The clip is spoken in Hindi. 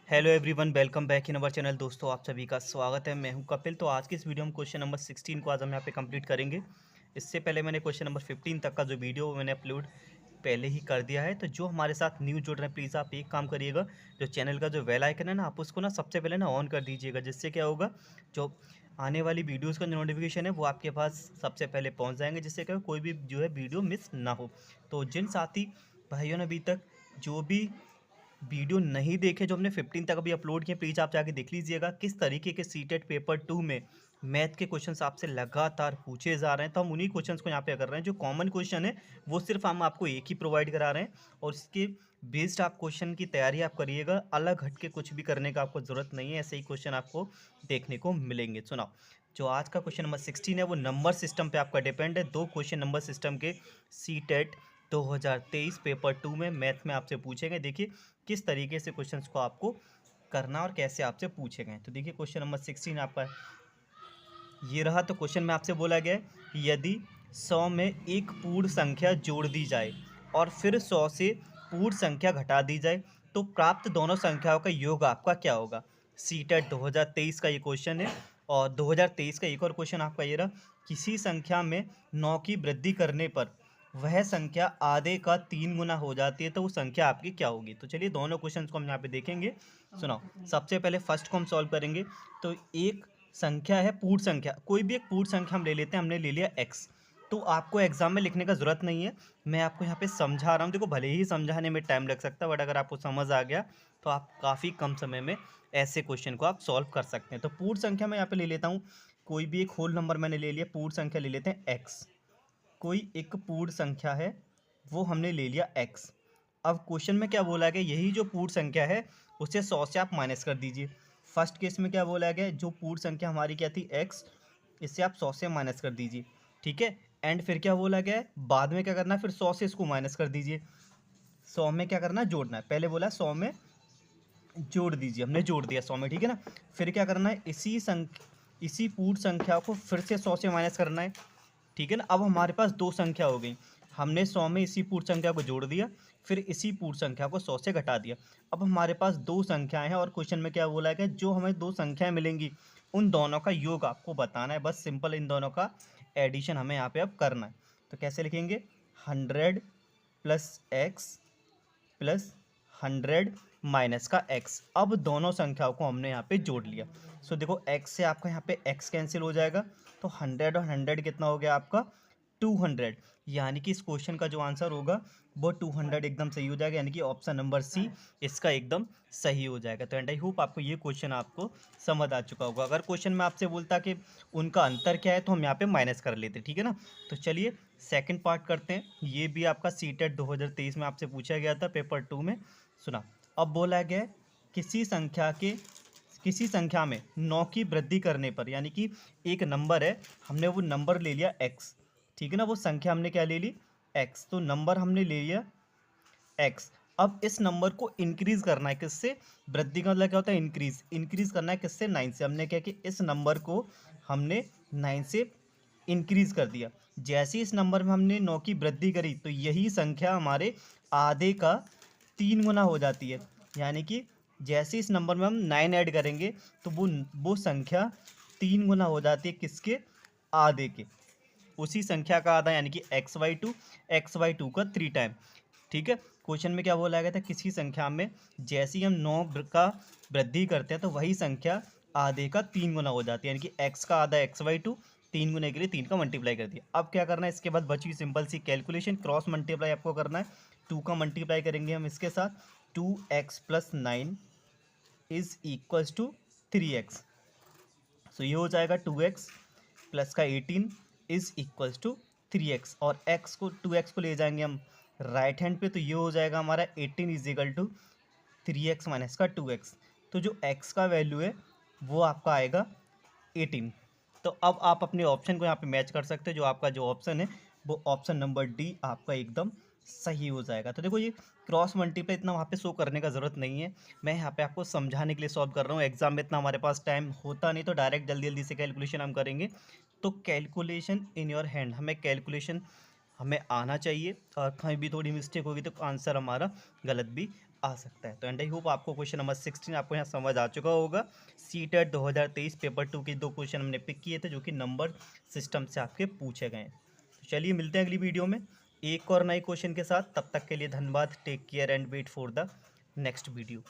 Hello everyone, welcome back in our channel. दोस्तों, आप सभी का स्वागत है। मैं हूं कपिल। तो आज की इस वीडियो में क्वेश्चन नंबर 16 को आज हम यहाँ पे कंप्लीट करेंगे। इससे पहले मैंने क्वेश्चन नंबर 15 तक का जो वीडियो मैंने अपलोड पहले ही कर दिया है। तो जो हमारे साथ न्यू जुड़ रहे हैं, प्लीज़ आप एक काम करिएगा, जो चैनल का जो बेल आइकन है ना, आप उसको ना सबसे पहले ना ऑन कर दीजिएगा। जिससे क्या होगा, जो आने वाली वीडियोज़ का जो नोटिफिकेशन है वो आपके पास सबसे पहले पहुँच जाएंगे। जिससे क्या कोई भी जो है वीडियो मिस ना हो। तो जिन साथी भाइयों ने अभी तक जो भी वीडियो नहीं देखे, जो हमने 15 तक अभी अपलोड किए, प्लीज़ आप जाके देख लीजिएगा किस तरीके के सीटेट पेपर 2 में मैथ के क्वेश्चंस आपसे लगातार पूछे जा रहे हैं। तो हम उन्हीं क्वेश्चंस को यहाँ पे कर रहे हैं। जो कॉमन क्वेश्चन है वो सिर्फ हम आपको एक ही प्रोवाइड करा रहे हैं, और इसके बेस्ड आप क्वेश्चन की तैयारी आप करिएगा। अलग हट के कुछ भी करने का आपको ज़रूरत नहीं है। ऐसे ही क्वेश्चन आपको देखने को मिलेंगे। सुनाओ, जो आज का क्वेश्चन नंबर 16 है वो नंबर सिस्टम पे आपका डिपेंड है। दो क्वेश्चन नंबर सिस्टम के सीटेट 2023 पेपर 2 में मैथ में आपसे पूछेंगे। देखिए किस तरीके से क्वेश्चंस को आपको करना और कैसे आपसे पूछे गए। तो देखिए क्वेश्चन नंबर 16 आपका ये रहा। तो क्वेश्चन में आपसे बोला गया है, यदि 100 में एक पूर्ण संख्या जोड़ दी जाए और फिर 100 से पूर्ण संख्या घटा दी जाए, तो प्राप्त दोनों संख्याओं का योग आपका क्या होगा। सीटेट 2023 का ये क्वेश्चन है। और 2023 का एक और क्वेश्चन आपका ये रहा, किसी संख्या में 9 की वृद्धि करने पर वह संख्या आधे का 3 गुना हो जाती है, तो वो संख्या आपकी क्या होगी। तो चलिए दोनों क्वेश्चंस को हम यहाँ पे देखेंगे। सुनाओ, सबसे पहले फर्स्ट को हम सॉल्व करेंगे। तो एक संख्या है पूर्ण संख्या, कोई भी एक पूर्ण संख्या हम ले लेते हैं। हमने ले लिया x। तो आपको एग्जाम में लिखने का ज़रूरत नहीं है, मैं आपको यहाँ पे समझा रहा हूँ। देखो, भले ही समझाने में टाइम लग सकता है, बट अगर आपको समझ आ गया तो आप काफ़ी कम समय में ऐसे क्वेश्चन को आप सॉल्व कर सकते हैं। तो पूर्ण संख्या मैं यहाँ पे ले लेता हूँ। कोई भी एक होल नंबर मैंने ले लिया, पूर्ण संख्या ले लेते हैं x। कोई एक पूर्ण संख्या है, वो हमने ले लिया x। अब क्वेश्चन में क्या बोला गया, यही जो पूर्ण संख्या है उसे 100 से आप माइनस कर दीजिए। फर्स्ट केस में क्या बोला गया, जो पूर्ण संख्या हमारी क्या थी x, इससे आप 100 से माइनस कर दीजिए। ठीक है। एंड फिर क्या बोला गया है, बाद में क्या करना है, फिर 100 से इसको माइनस कर दीजिए। 100 में क्या करना है, जोड़ना है। पहले बोला 100 में जोड़ दीजिए, हमने जोड़ दिया 100 में। ठीक है ना। फिर क्या करना है, इसी पूर्ण संख्या को फिर से 100 से माइनस करना है। ठीक है ना। अब हमारे पास दो संख्या हो गई। हमने 100 में इसी पूर्ण संख्या को जोड़ दिया, फिर इसी पूर्ण संख्या को 100 से घटा दिया। अब हमारे पास दो संख्याएं हैं, और क्वेश्चन में क्या बोला है, जो हमें दो संख्याएं मिलेंगी उन दोनों का योग आपको बताना है। बस सिंपल इन दोनों का एडिशन हमें यहाँ पे अब करना है। तो कैसे लिखेंगे, 100 प्लस एक्स प्लस 100 माइनस का x। अब दोनों संख्याओं को हमने यहाँ पे जोड़ लिया। सो देखो, x से आपका यहाँ पे x कैंसिल हो जाएगा, तो 100 और 100 कितना हो गया आपका, 200। यानी कि इस क्वेश्चन का जो आंसर होगा वो 200 एकदम सही हो जाएगा। यानी कि ऑप्शन नंबर सी इसका एकदम सही हो जाएगा। तो एंड आई होप आपको ये क्वेश्चन आपको समझ आ चुका होगा। अगर क्वेश्चन में आपसे बोलता कि उनका अंतर क्या है, तो हम यहाँ पे माइनस कर लेते। ठीक है ना। तो चलिए सेकंड पार्ट करते हैं। ये भी आपका सीटेट 2023 में आपसे पूछा गया था पेपर 2 में। सुना, अब बोला गया है, किसी संख्या में 9 की वृद्धि करने पर, यानी कि एक नंबर है, हमने वो नंबर ले लिया x। ठीक है ना। वो संख्या हमने क्या ले ली, x। तो नंबर हमने ले लिया x। अब इस नंबर को इंक्रीज करना है, किससे, वृद्धि का मतलब क्या होता है, इंक्रीज। इंक्रीज करना है किससे, 9 से। हमने क्या कि इस नंबर को हमने 9 से इंक्रीज कर दिया। जैसे इस नंबर में हमने 9 की वृद्धि करी, तो यही संख्या हमारे आधे का 3 गुना हो जाती है। यानी कि जैसे इस नंबर में हम 9 ऐड करेंगे, तो वो संख्या 3 गुना हो जाती है किसके, आधे के। उसी संख्या का आधा, यानी कि x/2 का 3 टाइम। ठीक है। क्वेश्चन में क्या बोला गया था, किसी संख्या में जैसे ही हम 9 का वृद्धि करते हैं, तो वही संख्या आधे का 3 गुना हो जाती है। यानी कि x का आधा x/2, 3 गुने के लिए 3 का मल्टीप्लाई कर दिया। अब क्या करना है, इसके बाद बची सिंपल सी कैलकुलेशन, क्रॉस मल्टीप्लाई आपको करना है। 2 का मल्टीप्लाई करेंगे हम इसके साथ, 2x plus 9 is equals to 3x। So ये हो जाएगा 2x प्लस का 18 इज इक्वल्स टू 3x। और x को 2x को ले जाएंगे हम राइट हैंड पे, तो ये हो जाएगा हमारा 18 is equal to 3x minus का 2x। तो जो x का वैल्यू है वो आपका आएगा 18। तो अब आप अपने ऑप्शन को यहाँ पे मैच कर सकते हो। जो आपका जो ऑप्शन है वो ऑप्शन नंबर डी आपका एकदम सही हो जाएगा। तो देखो, ये क्रॉस मल्टीप्लाई इतना वहाँ पे शो करने का ज़रूरत नहीं है, मैं यहाँ पे आपको समझाने के लिए सॉल्व कर रहा हूँ। एग्जाम में इतना हमारे पास टाइम होता नहीं, तो डायरेक्ट जल्दी जल्दी से कैलकुलेशन हम करेंगे। तो कैलकुलेशन इन योर हैंड, हमें कैलकुलेशन हमें आना चाहिए, और कहीं भी थोड़ी मिस्टेक होगी तो आंसर हमारा गलत भी आ सकता है। तो एंड आई होप आपको क्वेश्चन नंबर 16 आपको यहाँ समझ आ चुका होगा। सीटेट 2023 पेपर 2 के 2 क्वेश्चन हमने पिक किए थे जो कि नंबर सिस्टम से आपके पूछे गए। तो चलिए मिलते हैं अगली वीडियो में एक और नए क्वेश्चन के साथ। तब तक के लिए धन्यवाद। Take care and wait for the next video.